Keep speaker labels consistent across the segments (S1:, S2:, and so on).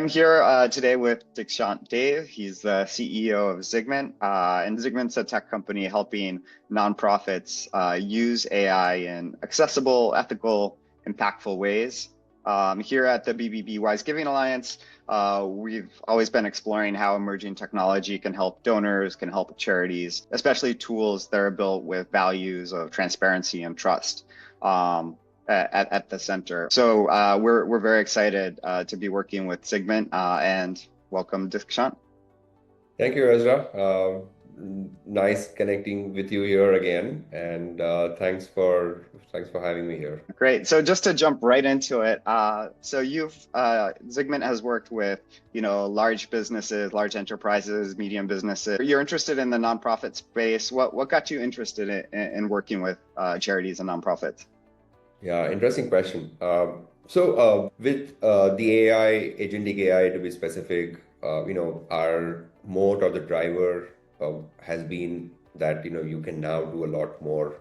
S1: I'm here today with Dikshant Dave. He's the CEO of Zigment, and Zigment's a tech company helping nonprofits use AI in accessible, ethical, impactful ways. Here at the BBB Giving Alliance, we've always been exploring how emerging technology can help donors, can help charities, especially tools that are built with values of transparency and trust. At the center. So we're very excited to be working with Zigment and welcome Dikshant.
S2: Thank you, Ezra. Nice connecting with you here again, and thanks for having me here.
S1: Great. So just to jump right into it, so Zigment has worked with large businesses, large enterprises, medium businesses. You're interested in the nonprofit space. What got you interested in working with charities and nonprofits?
S2: Yeah, interesting question. With the AI, Agentic AI to be specific, our moat or the driver has been that you can now do a lot more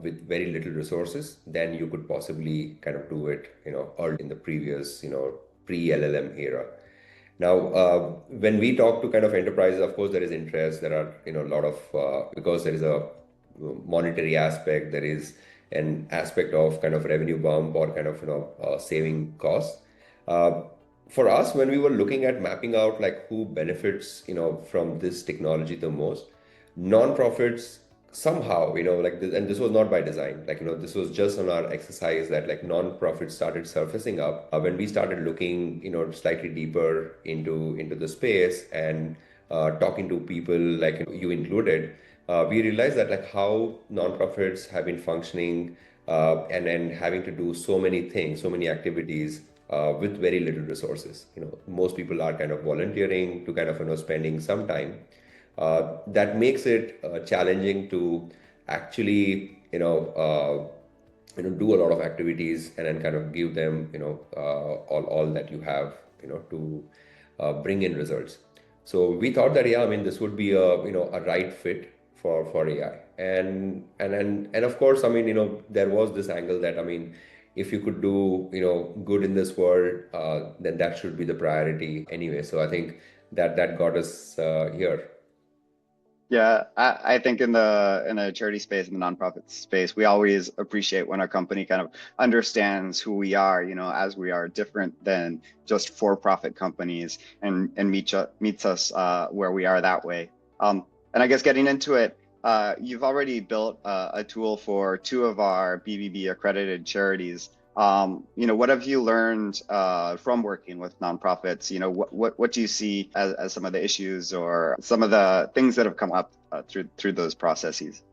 S2: with very little resources than you could possibly kind of do it, early in the previous, pre-LLM era. Now, when we talk to kind of enterprises, of course, there is interest. There are, a lot of because there is a monetary aspect, there is an aspect of kind of revenue bump or kind of saving costs. For us, when we were looking at mapping out like who benefits from this technology the most, nonprofits somehow like this, and this was not by design, this was just on our exercise that like nonprofits started surfacing up when we started looking slightly deeper into the space and talking to people like you included. We realized that like how nonprofits have been functioning and then having to do so many things, so many activities with very little resources. Most people are kind of volunteering to kind of spending some time. That makes it challenging to actually do a lot of activities and then kind of give them all that you have to bring in results. So we thought that this would be a right fit for AI. And of course, there was this angle that, if you could do, good in this world, then that should be the priority anyway. So I think that got us here.
S1: Yeah, I think in the charity space, in the nonprofit space, we always appreciate when our company kind of understands who we are, as we are different than just for-profit companies and meets us where we are that way. And I guess getting into it, you've already built a tool for 2 of our BBB accredited charities. What have you learned from working with nonprofits? What do you see as some of the issues or some of the things that have come up through those processes?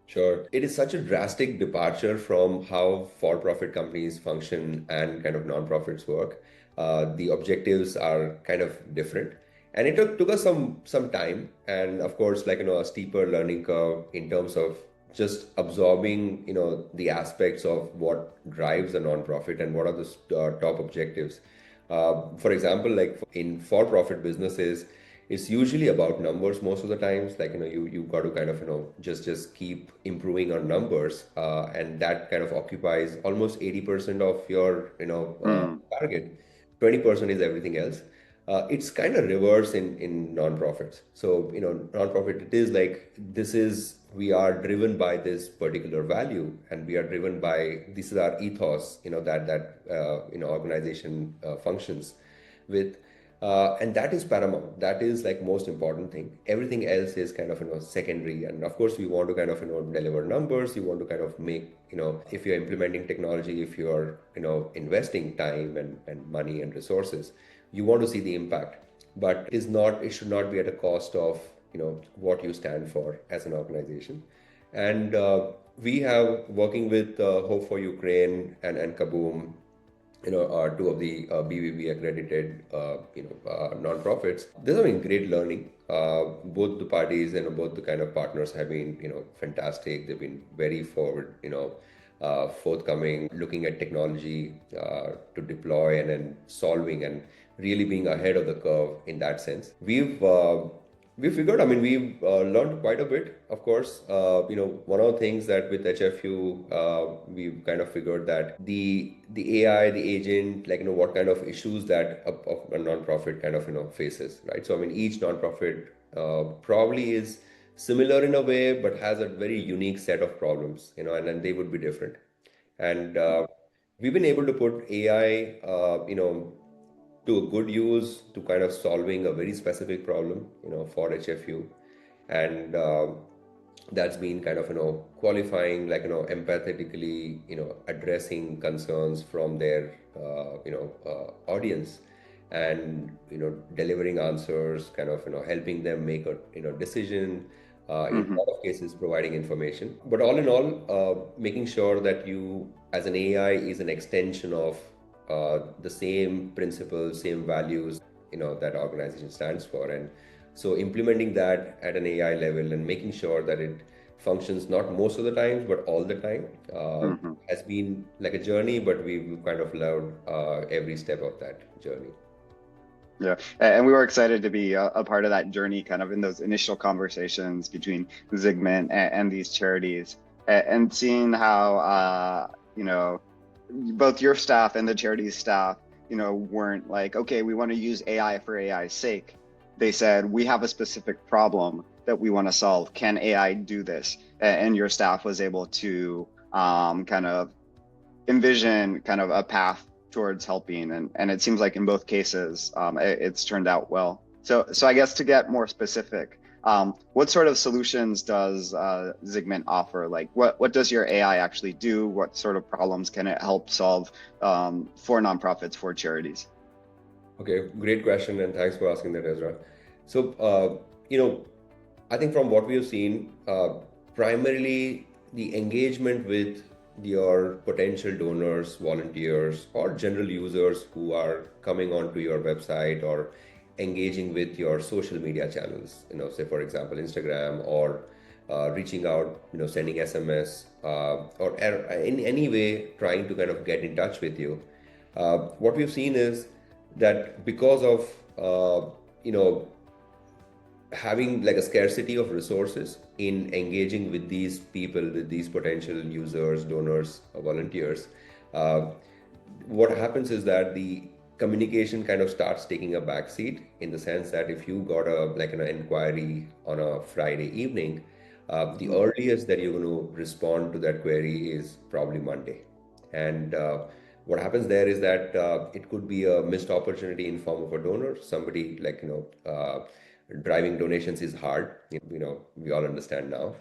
S2: Sure. It is such a drastic departure from how for-profit companies function and kind of nonprofits work. The objectives are kind of different. And it took us some time and of course, a steeper learning curve in terms of just absorbing, the aspects of what drives a nonprofit and what are the top objectives. For example, like in for-profit businesses, it's usually about numbers most of the times. You've got to kind of, just keep improving on numbers. And that kind of occupies almost 80% of your, target. 20% is everything else. It's kind of reverse in nonprofits. So, nonprofit, it is like, we are driven by this particular value and we are driven by, this is our ethos, that organization functions with. And that is paramount. That is like most important thing. Everything else is kind of, secondary. And of course, we want to kind of, deliver numbers. You want to kind of make, if you're implementing technology, if you're, investing time and money and resources, you want to see the impact, but it should not be at a cost of, what you stand for as an organization. And we have working with Hope for Ukraine and Kaboom, are 2 of the BBB accredited, nonprofits. This has been great learning. Both the parties and both the kind of partners have been, fantastic. They've been very forthcoming, looking at technology to deploy and then solving and really being ahead of the curve in that sense. We've We figured, I mean, we've learned quite a bit, of course. One of the things that with HFU, we've kind of figured that the AI, the agent, like, what kind of issues that a nonprofit kind of, faces, right? So, I mean, each nonprofit probably is similar in a way, but has a very unique set of problems, and then they would be different. And we've been able to put AI, to a good use to kind of solving a very specific problem, for HFU. And that's been kind of, qualifying, like, empathetically, addressing concerns from their, audience, and, delivering answers, kind of, helping them make a, decision, in a
S1: Hmm.
S2: lot of cases providing information. But all in all, making sure that you, as an AI, is an extension of the same principles, same values, that organization stands for. And so implementing that at an AI level and making sure that it functions not most of the times, but all the time,
S1: Hmm.
S2: has been like a journey, but we've kind of loved every step of that journey.
S1: Yeah, and we were excited to be a part of that journey, kind of in those initial conversations between Zigment and these charities, and seeing how both your staff and the charity's staff, weren't like, okay, we want to use AI for AI's sake. They said, we have a specific problem that we want to solve. Can AI do this? And your staff was able to kind of envision kind of a path towards helping, and it seems like in both cases it's turned out well. So I guess to get more specific, what sort of solutions does Zigment offer? Like what does your AI actually do? What sort of problems can it help solve for nonprofits, for charities?
S2: Okay, great question, and thanks for asking that, Ezra. So, I think from what we have seen, primarily the engagement with your potential donors, volunteers, or general users who are coming onto your website or engaging with your social media channels, say for example, Instagram, or reaching out, sending SMS, or in any way trying to kind of get in touch with you. What we've seen is that because of, you know, having like a scarcity of resources in engaging with these people, with these potential users, donors, or volunteers, uh, what happens is that the communication kind of starts taking a backseat, in the sense that if you got a like an inquiry on a Friday evening, the
S1: Mm.
S2: earliest that you're going to respond to that query is probably Monday. And what happens there is that it could be a missed opportunity in form of a donor, somebody like, driving donations is hard, we all understand now.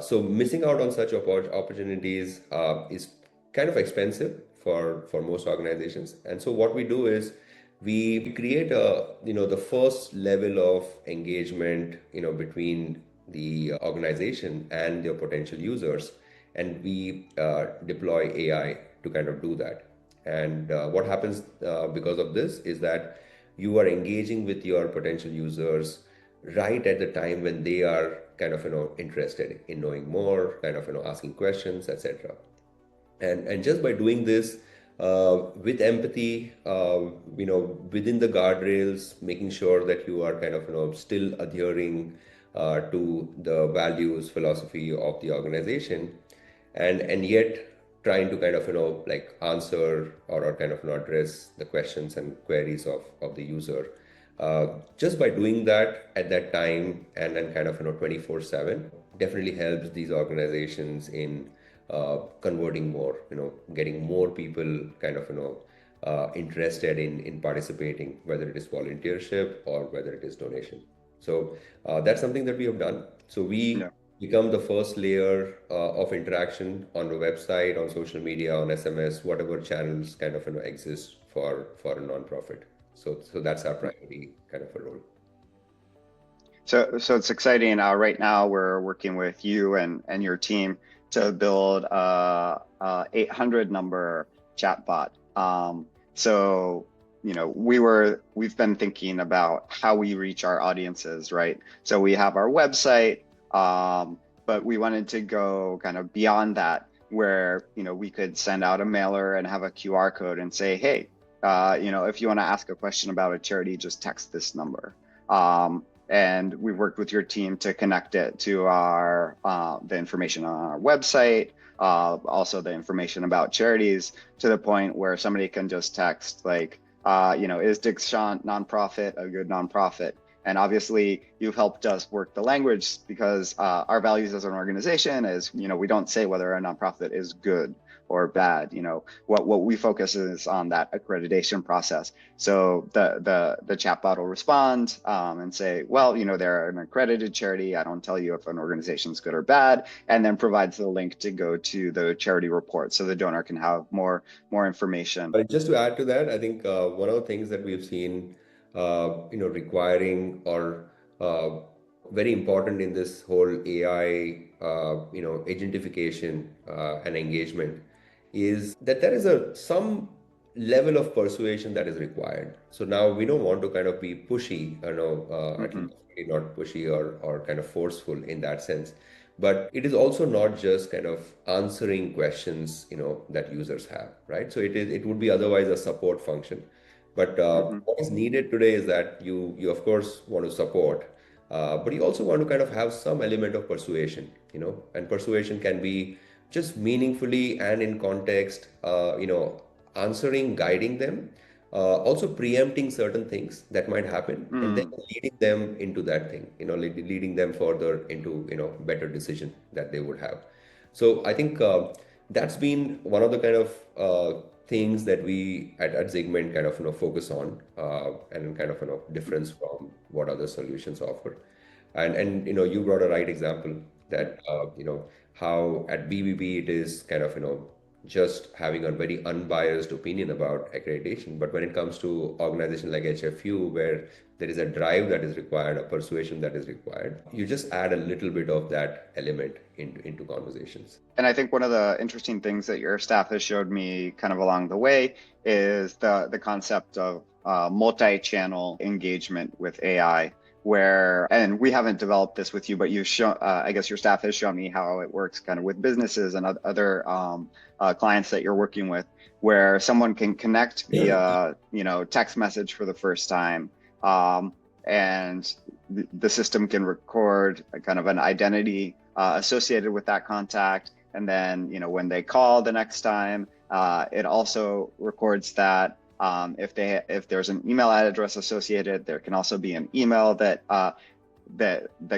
S2: So missing out on such opportunities is kind of expensive for most organizations. And so what we do is we create the first level of engagement, between the organization and their potential users, and we deploy AI to kind of do that. And what happens because of this is that you are engaging with your potential users right at the time when they are kind of, interested in knowing more, kind of, asking questions, etc. And just by doing this with empathy, within the guardrails, making sure that you are kind of, still adhering to the values, philosophy of the organization, and yet trying to kind of, like answer, or kind of, address the questions and queries of the user. Just by doing that at that time, and then kind of, 24/7, definitely helps these organizations in converting more, getting more people kind of, interested in participating, whether it is volunteership or whether it is donation. So that's something that we have done. So
S1: Yeah.
S2: we become the first layer of interaction on the website, on social media, on SMS, whatever channels kind of, exist for a nonprofit. So that's our primary kind of a role.
S1: So it's exciting. Right now, we're working with you and your team to build a 800 number chatbot. So we've been thinking about how we reach our audiences, right? So we have our website, but we wanted to go kind of beyond that, where we could send out a mailer and have a QR code and say, hey, if you want to ask a question about a charity, just text this number. and we've worked with your team to connect it to our the information on our website, also the information about charities, to the point where somebody can just text like, is Dikshant nonprofit a good nonprofit? And obviously, you've helped us work the language, because our values as an organization is, we don't say whether a nonprofit is good or bad. What we focus is on that accreditation process. So the chatbot will respond and say, well, they're an accredited charity. I don't tell you if an organization is good or bad, and then provides the link to go to the charity report, so the donor can have more information.
S2: But just to add to that, I think one of the things that we've seen, requiring or very important in this whole AI, agentification and engagement, is that there is some level of persuasion that is required. So now we don't want to kind of be pushy, at
S1: Mm-hmm.
S2: least not pushy or kind of forceful in that sense. But it is also not just kind of answering questions, that users have, right? So it would be otherwise a support function. But
S1: Mm-hmm.
S2: what is needed today is that you of course want to support, but you also want to kind of have some element of persuasion, and persuasion can be just meaningfully and in context, answering, guiding them, also preempting certain things that might happen, and then
S1: Mm.
S2: leading them into that thing, leading them further into, better decision that they would have. So I think that's been one of the kind of things that we at Zigment kind of, focus on, and kind of, difference from what other solutions offer. And you brought a right example that how at BBB it is kind of just having a very unbiased opinion about accreditation, but when it comes to organization like HFU, where there is a drive that is required, a persuasion that is required, you just add a little bit of that element into conversations.
S1: And I think one of the interesting things that your staff has showed me kind of along the way is the concept of multi-channel engagement with AI, where, and we haven't developed this with you, but you've shown, I guess your staff has shown me how it works kind of with businesses and other clients that you're working with, where someone can connect via, text message for the first time. And the system can record a kind of an identity associated with that contact. And then, when they call the next time, it also records that if there's an email address associated, there can also be an email that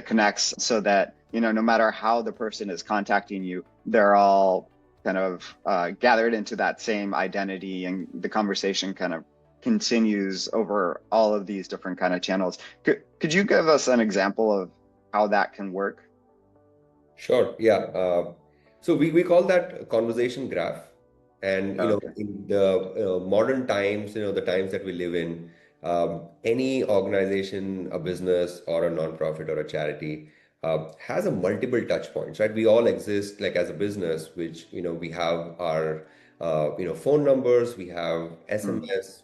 S1: connects, so that no matter how the person is contacting you, they're all kind of gathered into that same identity, and the conversation kind of continues over all of these different kind of channels. Could you give us an example of how that can work?
S2: Sure. Yeah. So we call that conversation graph. And,
S1: Okay.
S2: in the modern times, the times that we live in, any organization, a business or a nonprofit or a charity has a multiple touch points, right? We all exist like as a business, which, we have our, phone numbers, we have
S1: Mm.
S2: SMS,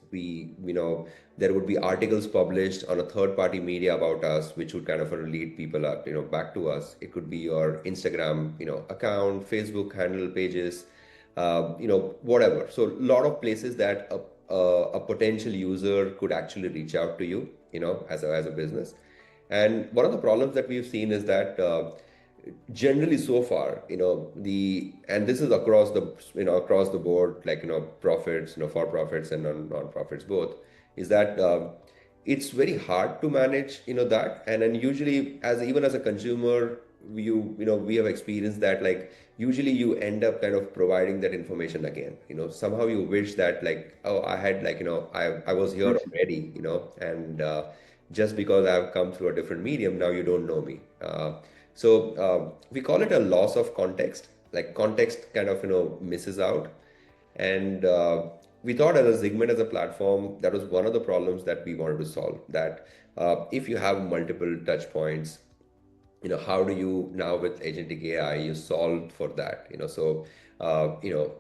S2: there would be articles published on a third party media about us, which would kind of lead people up, back to us. It could be your Instagram, account, Facebook handle, pages, whatever. So a lot of places that a potential user could actually reach out to you, as a business. And one of the problems that we've seen is that generally so far, and this is across the board, like, profits, for profits and non-profits both, is that it's very hard to manage, that. And then usually, even as a consumer, we have experienced that, like, usually you end up kind of providing that information again. Somehow you wish that, like, oh, I had, like, I was here already, and just because I've come through a different medium, now you don't know me. So we call it a loss of context. Like, context kind of misses out, and we thought as a Zigment, as a platform, that was one of the problems that we wanted to solve. That if you have multiple touch points, how do you now with agentic AI you solve for that?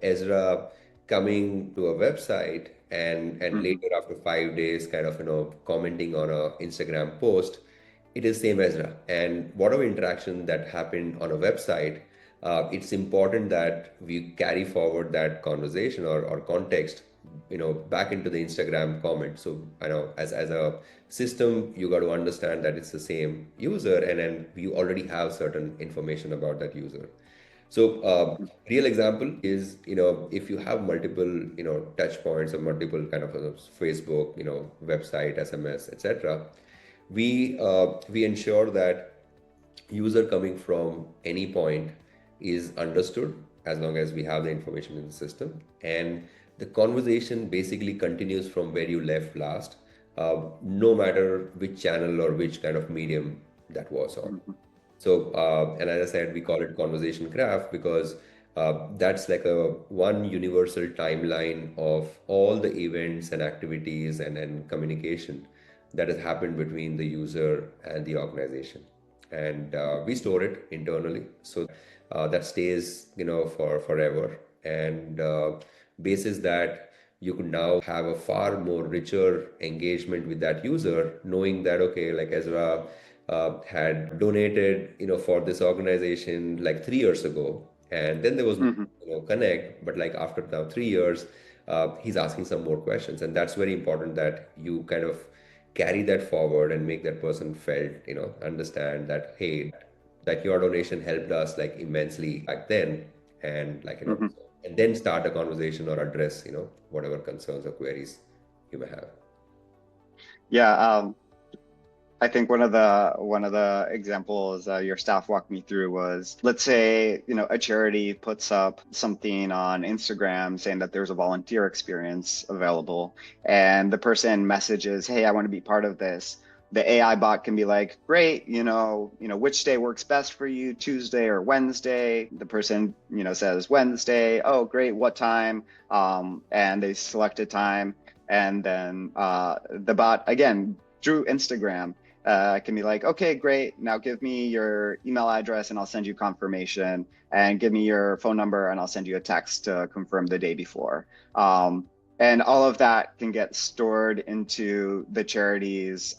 S2: Ezra coming to a website and
S1: Mm-hmm.
S2: later after 5 days kind of commenting on a Instagram post, it is same Ezra. And whatever interaction that happened on a website, it's important that we carry forward that conversation or context back into the Instagram comment. So I know as a system, you got to understand that it's the same user, and then you already have certain information about that user. So, real example is, if you have multiple, touch points or multiple kind of Facebook, website, SMS, etc., we ensure that user coming from any point is understood as long as we have the information in the system, and the conversation basically continues from where you left last, no matter which channel or which kind of medium that was on.
S1: Mhm.
S2: So, and as I said, we call it conversation graph because that's like a one universal timeline of all the events and activities and communication that has happened between the user and the organization. And we store it internally so that stays, for forever. And basis that you could now have a far more richer engagement with that user, knowing that, okay, like Ezra had donated, for this organization like 3 years ago, and then there was no,
S1: Mhm.
S2: connect, but like after now 3 years, he's asking some more questions, and that's very important that you kind of carry that forward and make that person felt, understand that, hey, that your donation helped us like immensely back then, and like,
S1: Mhm.
S2: and then start a conversation or address, whatever concerns or queries you may have.
S1: Yeah, I think one of the examples your staff walked me through was, let's say, a charity puts up something on Instagram saying that there's a volunteer experience available, and the person messages, "Hey, I want to be part of this." The AI bot can be like, "Great, which day works best for you, Tuesday or Wednesday?" The person, says Wednesday. "Oh, great, what time?" And they select a time, and then the bot again through Instagram can be like, "Okay, great. Now give me your email address and I'll send you confirmation, and give me your phone number and I'll send you a text to confirm the day before." And all of that can get stored into the charity's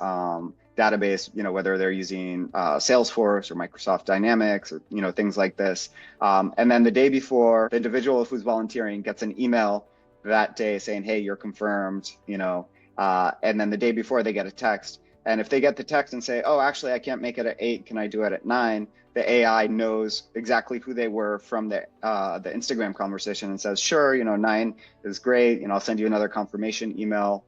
S1: database, whether they're using Salesforce or Microsoft Dynamics or, things like this. And then the day before, the individual who's volunteering gets an email that day saying, "Hey, you're confirmed," and then the day before they get a text. And if they get the text and say, "Oh, actually, I can't make it at 8. Can I do it at 9?" The AI knows exactly who they were from the Instagram conversation and says, "Sure, 9 is great. I'll send you another confirmation email."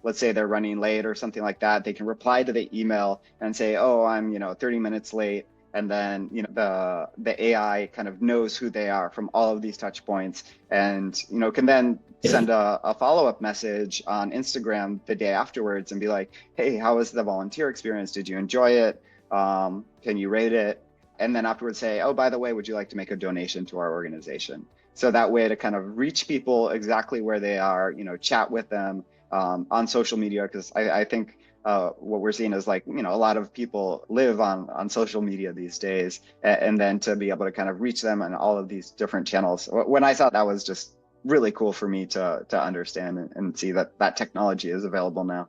S1: Let's say they're running late or something like that. They can reply to the email and say, "Oh, I'm 30 minutes late." And then the AI kind of knows who they are from all of these touch points, and can then send a follow-up message on Instagram the day afterwards and be like, "Hey, how was the volunteer experience? Did you enjoy it? Can you rate it?" And then afterwards say, "Oh, by the way, would you like to make a donation to our organization?" So that way to kind of reach people exactly where they are, chat with them on social media, because I think what we're seeing is like, a lot of people live on social media these days, and then to be able to kind of reach them on all of these different channels. When I saw that was just really cool for me to understand and see that that technology is available now.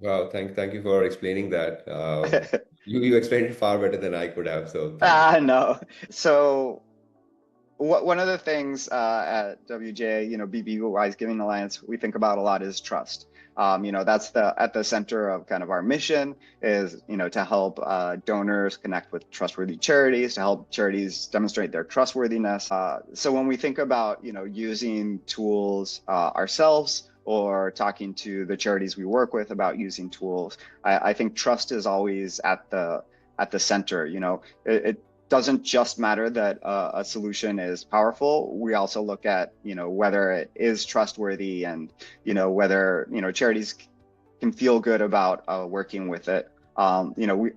S2: Wow, thank you for explaining that. You explained it far better than I could have, so thank you.
S1: No. So one of the things at WJ, BBB Giving Alliance, we think about a lot is trust. That's at the center of kind of our mission is, to help donors connect with trustworthy charities, to help charities demonstrate their trustworthiness. So when we think about, using tools ourselves or talking to the charities we work with about using tools, I think trust is always at the center. It doesn't just matter that a solution is powerful. We also look at, whether it is trustworthy, and, whether, charities can feel good about working with it.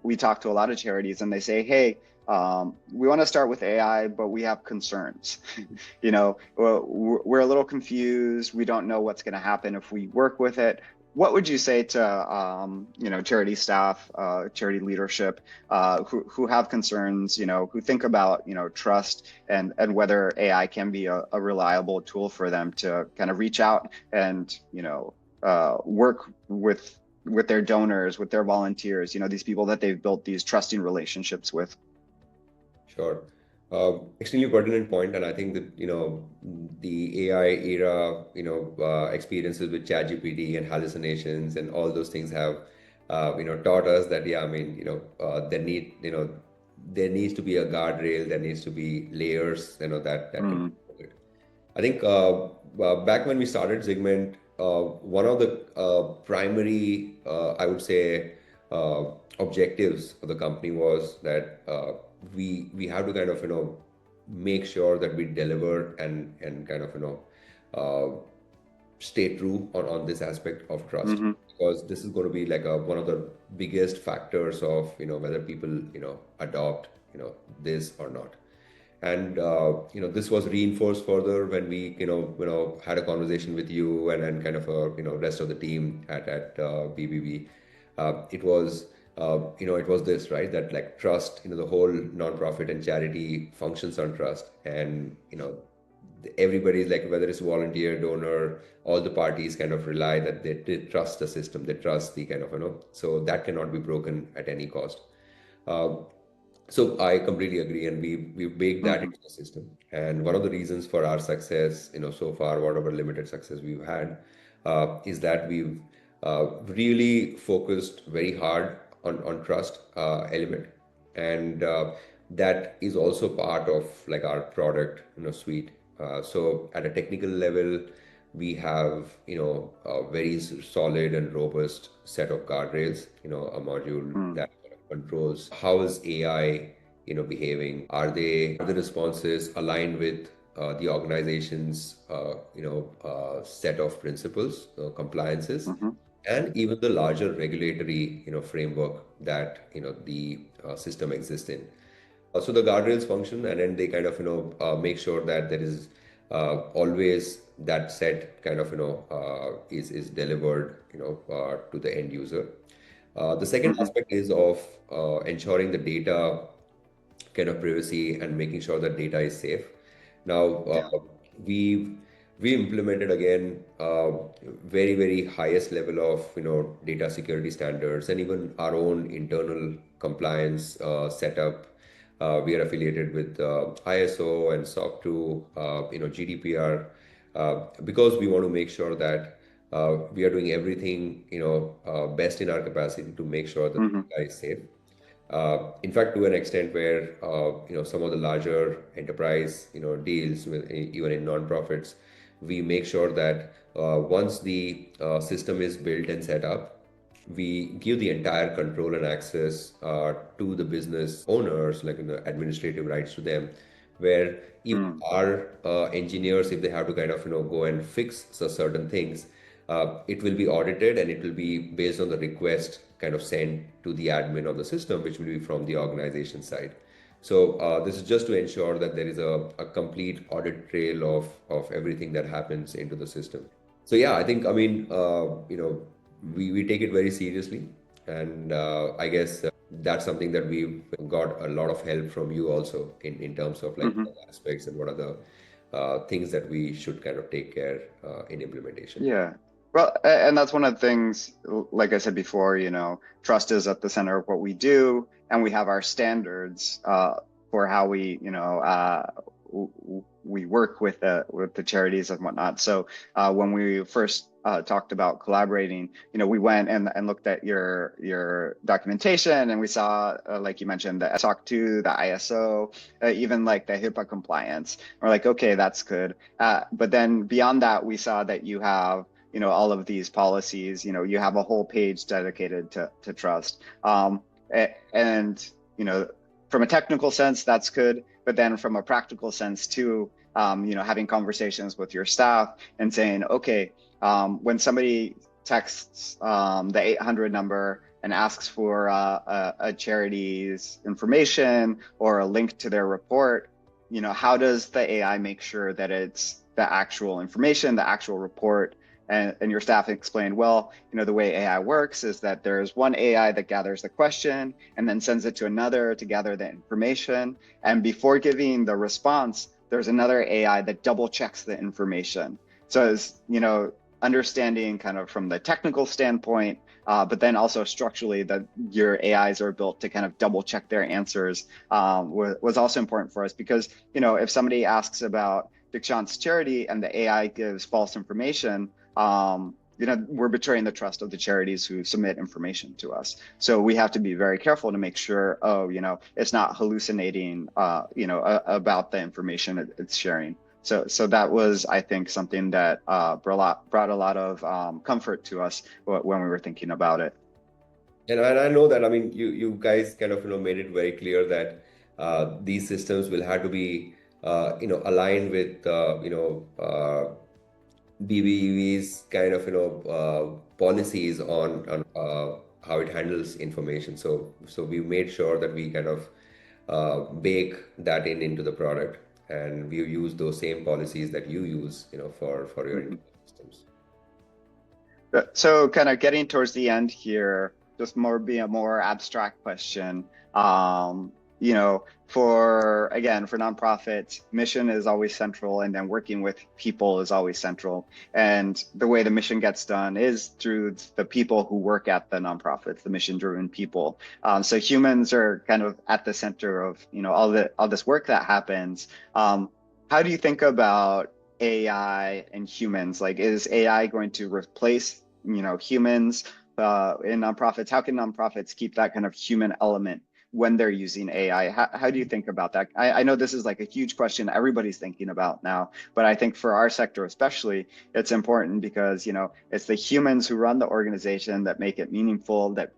S1: We talk to a lot of charities and they say, "Hey, we want to start with AI, but we have concerns." We're a little confused. We don't know what's going to happen if we work with it. What would you say to charity staff, charity leadership, who have concerns, who think about trust and whether AI can be a reliable tool for them to kind of reach out and work with their donors, with their volunteers, these people that they've built these trusting relationships with?
S2: Sure. Extremely pertinent point, and I think that the AI era, experiences with ChatGPT and hallucinations and all those things have taught us that, yeah, I mean, there needs to be a guardrail, there needs to be layers, that can.
S1: Mm,
S2: I think back when we started Zigment, one of the primary, I would say, objectives of the company was that we have to kind of make sure that we deliver and kind of uh, stay true on this aspect of trust,
S1: hmm
S2: because this is going to be like one of the biggest factors of whether people adopt this or not. And this was reinforced further when we had a conversation with you and kind of rest of the team at BBB. It was it was this, right, that like trust, the whole nonprofit and charity functions on trust. And everybody's like, whether it's volunteer, donor, all the parties kind of rely that they trust the system, they trust the kind of so that cannot be broken at any cost. uh, so I completely agree, and we've baked that
S1: hmm
S2: into the system. And one of the reasons for our success, so far, whatever limited success we've had, is that we've really focused very hard on trust element, and that is also part of like our product suite. So at a technical level, we have a very solid and robust set of guardrails. A module
S1: mm
S2: that controls how is AI behaving. Are the responses aligned with the organization's set of principles, compliances,
S1: hmm
S2: and even the larger regulatory framework that the system exists in. So the guardrails function, and then they kind of make sure that there is always that set kind of is delivered to the end user. The second
S1: hmm
S2: aspect is of ensuring the data kind of privacy and making sure that data is safe. Now,
S1: Yeah.
S2: we we implemented again very highest level of data security standards and even our own internal compliance setup. We are affiliated with ISO and SOC 2, GDPR, because we want to make sure that we are doing everything best in our capacity to make sure that the
S1: hmm
S2: data is safe. In fact, to an extent where some of the larger enterprise deals with even in nonprofits, we make sure that once the system is built and set up, we give the entire control and access to the business owners, like administrative rights to them, where even
S1: mm
S2: our engineers, if they have to kind of go and fix certain things, it will be audited and it will be based on the request kind of sent to the admin of the system, which will be from the organization side. So this is just to ensure that there is a complete audit trail of everything that happens into the system. So yeah, I think, I mean, we take it very seriously, and I guess that's something that we've got a lot of help from you also in terms of like
S1: hmm
S2: aspects and what are the things that we should kind of take care in implementation.
S1: Yeah. Well, and that's one of the things, like I said before, trust is at the center of what we do, and we have our standards for how we, we work with the charities and whatnot. So when we first talked about collaborating, we went and looked at your documentation, and we saw, like you mentioned, the SOC 2, the ISO, even like the HIPAA compliance. We're like, okay, that's good. But then beyond that, we saw that you have, all of these policies. You have a whole page dedicated to trust. And from a technical sense, that's good. But then from a practical sense too, having conversations with your staff and saying, okay, when somebody texts the 800 number and asks for a charity's information or a link to their report, how does the AI make sure that it's the actual information, the actual report? And your staff explained, well, the way AI works is that there's one AI that gathers the question and then sends it to another to gather the information. And before giving the response, there's another AI that double checks the information. So as understanding kind of from the technical standpoint, but then also structurally that your AIs are built to kind of double check their answers was also important for us because, if somebody asks about Dikshant's charity and the AI gives false information, we're betraying the trust of the charities who submit information to us. So we have to be very careful to make sure, it's not hallucinating, about the information it's sharing. So that was, I think, something that brought a lot of comfort to us when we were thinking about it.
S2: And I know that, I mean, you guys kind of, made it very clear that these systems will have to be, aligned with, BBEV's kind of, policies on how it handles information. So we made sure that we kind of bake that into the product, and we use those same policies that you use, for your
S1: Mhm.
S2: internal systems.
S1: So kind of getting towards the end here, just be a more abstract question. For nonprofits, mission is always central, and then working with people is always central. And the way the mission gets done is through the people who work at the nonprofits, the mission-driven people. So humans are kind of at the center of all this work that happens. How do you think about AI and humans? Like, is AI going to replace humans in nonprofits? How can nonprofits keep that kind of human element when they're using AI? How do you think about that? I know this is like a huge question everybody's thinking about now, but I think for our sector especially, it's important because it's the humans who run the organization that make it meaningful, that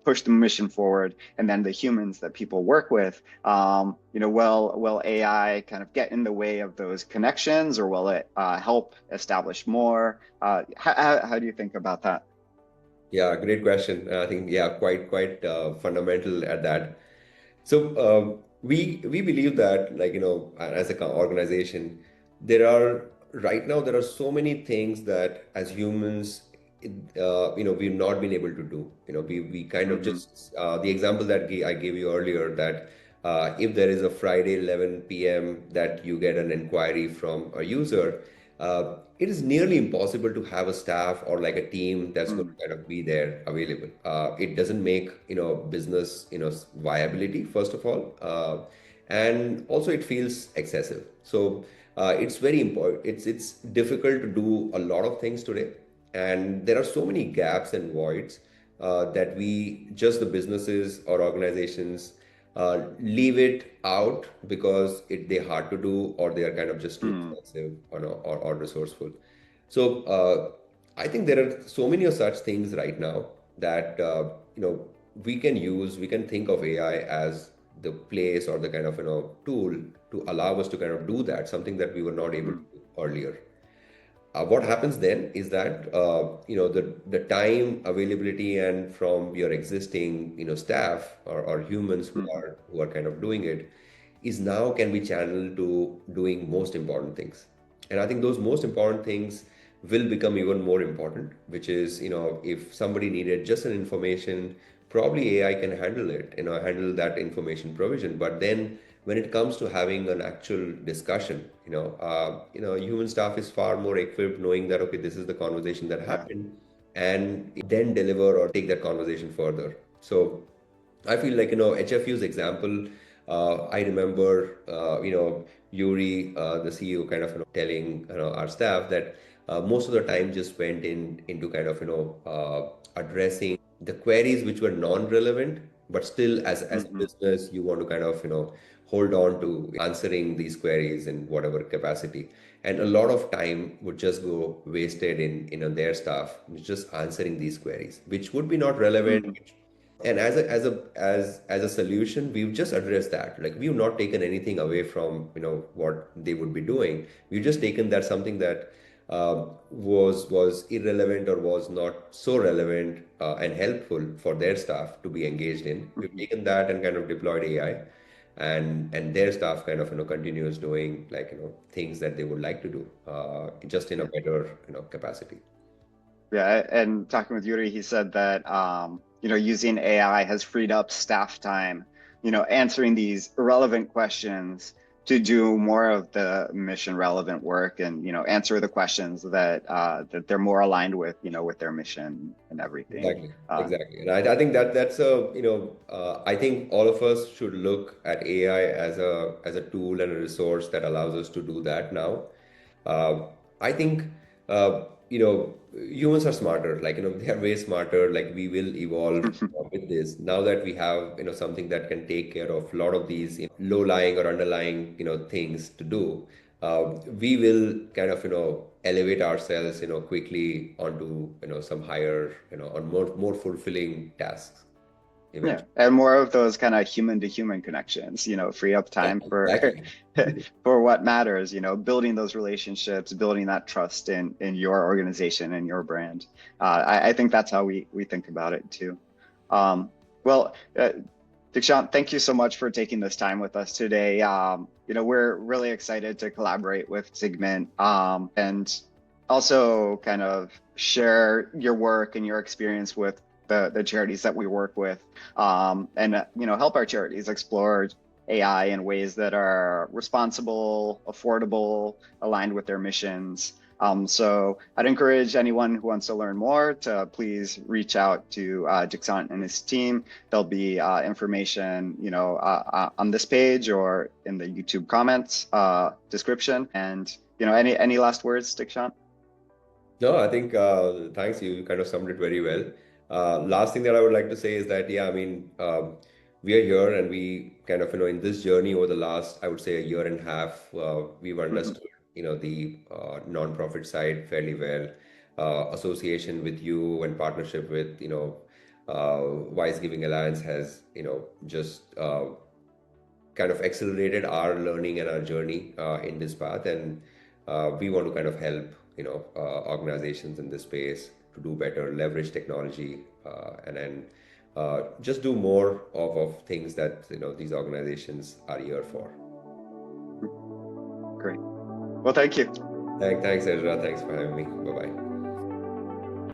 S1: push the mission forward, and then the humans that people work with. Will AI kind of get in the way of those connections, or will it help establish more? How do you think about that?
S2: Yeah, great question. I think, yeah, quite fundamental at that. So we believe that, like, as a organization, right now there are so many things that as humans, we've not been able to do. We kind of
S1: Hmm.
S2: just the example that I gave you earlier, that if there is a Friday 11 p.m. that you get an inquiry from a user, it is nearly impossible to have a staff or like a team that's going
S1: Mm.
S2: to kind of be there available. It doesn't make business viability, first of all, and also it feels excessive. So it's very important. It's difficult to do a lot of things today, and there are so many gaps and voids that we just the businesses or organizations leave it out because they're hard to do, or they are kind of just too
S1: Mm.
S2: expensive, or resourceful. So I think there are so many of such things right now that we can think of AI as the place or the kind of tool to allow us to kind of do that, something that we were not able to
S1: Mm.
S2: do earlier. What happens then is that the time availability and from your existing staff, or humans who
S1: Mm.
S2: are kind of doing it, is now can be channeled to doing most important things. And I think those most important things will become even more important, which is, if somebody needed just an information, probably AI can handle it, handle that information provision. But then when it comes to having an actual discussion, human staff is far more equipped knowing that, okay, this is the conversation that
S1: Yeah.
S2: happened, and then deliver or take that conversation further. So I feel like, HFU's example, I remember, Yuri, the CEO, kind of, telling, our staff that most of the time just went into kind of, addressing the queries which were non-relevant, but still as a
S1: Hmm.
S2: business, you want to kind of, hold on to answering these queries in whatever capacity. And a lot of time would just go wasted in, their staff just answering these queries, which would be not relevant,
S1: Hmm.
S2: and as a solution, we've just addressed that. Like, we've not taken anything away from what they would be doing. We've just taken that something that was irrelevant or was not so relevant and helpful for their staff to be engaged in. We've
S1: Hmm.
S2: taken that and kind of deployed AI, and their staff kind of continues doing, like, things that they would like to do, just in a
S1: Yeah.
S2: better capacity.
S1: Yeah. And talking with Yuri, he said that using AI has freed up staff time, answering these irrelevant questions to do more of the mission relevant work and, answer the questions that they're more aligned with, with their mission and everything.
S2: Exactly, exactly. And I think that's I think all of us should look at AI as a tool and a resource that allows us to do that now. I think, humans are smarter, like, they are way smarter. Like, we will evolve with this. Now that we have, something that can take care of a lot of these, low-lying or underlying, things to do, we will kind of, elevate ourselves, quickly onto, some higher, on more fulfilling tasks
S1: Yeah,
S2: eventually.
S1: and more of those kind of human to human connections, free up time for
S2: Exactly.
S1: for what matters, building those relationships, building that trust in your organization and your brand. I think that's how we think about it too. Um, well, Dikshant, thank you so much for taking this time with us today. We're really excited to collaborate with Zigment, and also kind of share your work and your experience with the charities that we work with, and help our charities explore AI in ways that are responsible, affordable, aligned with their missions. So I'd encourage anyone who wants to learn more to please reach out to Dikshant and his team. There'll be information, on this page or in the YouTube comments description. And any last words, Dikshant?
S2: No, I think thanks. You kind of summed it very well. Last thing that I would like to say is that, yeah, I mean, we are here and we kind of, in this journey over the last, I would say, a year and a half, we've
S1: Mhm.
S2: understood, the nonprofit side fairly well. Association with you and partnership with, Wise Giving Alliance has, just kind of accelerated our learning and our journey in this path, and we want to kind of help organizations in this space to do better, leverage technology, and then just do more of things that these organizations are here for.
S1: Great. Well, thank you.
S2: Thanks, Ezra. Thanks for having me. Bye bye.